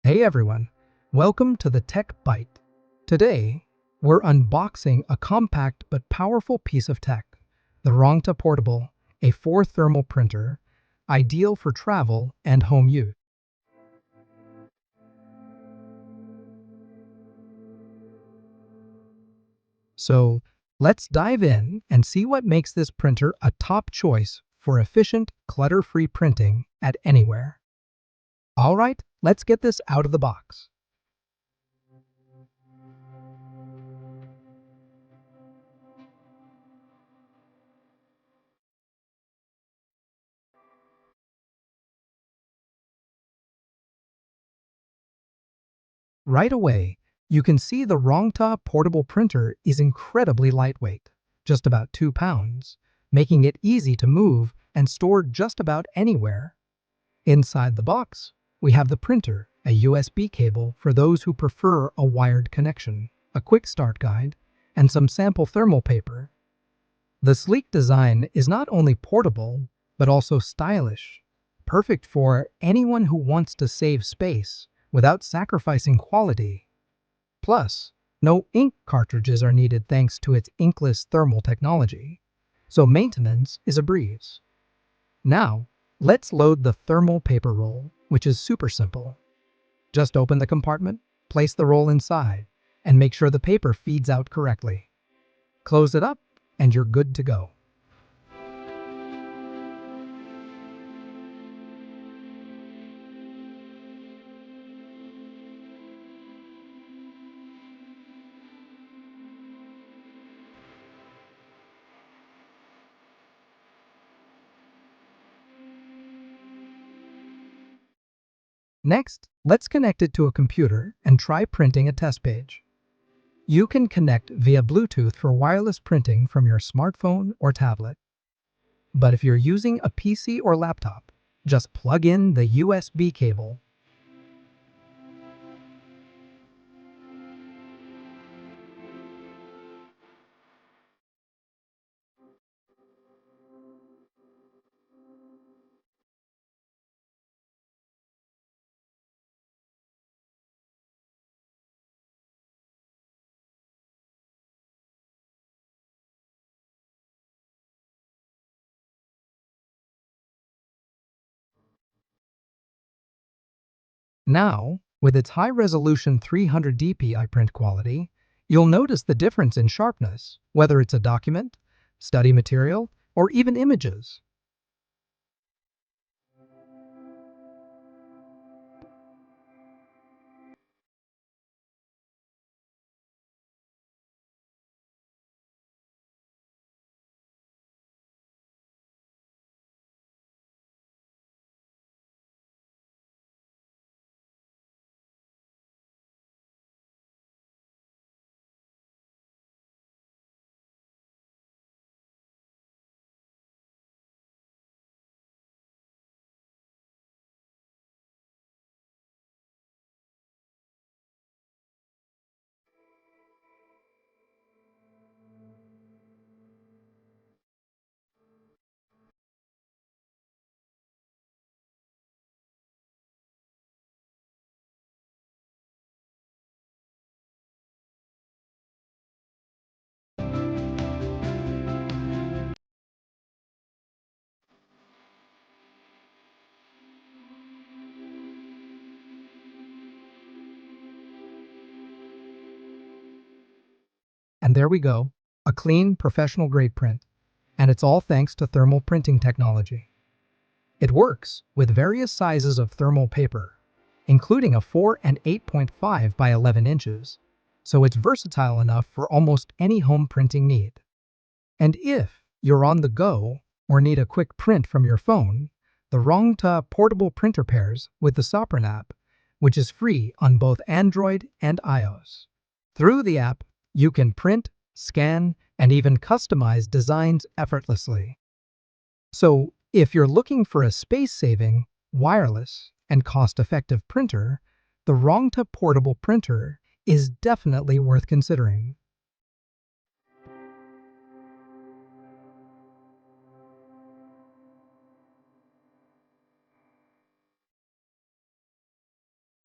Hey everyone, welcome to the Tech Bite. Today, we're unboxing a compact but powerful piece of tech, the Rongta Portable, a 4 thermal printer, ideal for travel and home use. So, let's dive in and see what makes this printer a top choice for efficient, clutter-free printing at anywhere. Alright, let's get this out of the box. Right away, you can see the Rongta Portable Printer is incredibly lightweight, just about 2 pounds, making it easy to move and store just about anywhere. Inside the box, we have the printer, a USB cable for those who prefer a wired connection, a quick start guide, and some sample thermal paper. The sleek design is not only portable, but also stylish, perfect for anyone who wants to save space without sacrificing quality. Plus, no ink cartridges are needed thanks to its inkless thermal technology, so maintenance is a breeze. Now, let's load the thermal paper roll, which is super simple. Just open the compartment, place the roll inside, and make sure the paper feeds out correctly. Close it up, and you're good to go. Next, let's connect it to a computer and try printing a test page. You can connect via Bluetooth for wireless printing from your smartphone or tablet. But if you're using a PC or laptop, just plug in the USB cable. Now, with its high-resolution 300 DPI print quality, you'll notice the difference in sharpness, whether it's a document, study material, or even images. And there we go, a clean, professional-grade print. And it's all thanks to thermal printing technology. It works with various sizes of thermal paper, including a 4 and 8.5 by 11 inches, so it's versatile enough for almost any home printing need. And if you're on the go or need a quick print from your phone, the Rongta Portable Printer pairs with the SoPrint app, which is free on both Android and iOS. Through the app, you can print, scan, and even customize designs effortlessly. So, if you're looking for a space-saving, wireless, and cost-effective printer, the Rongta Portable Printer is definitely worth considering.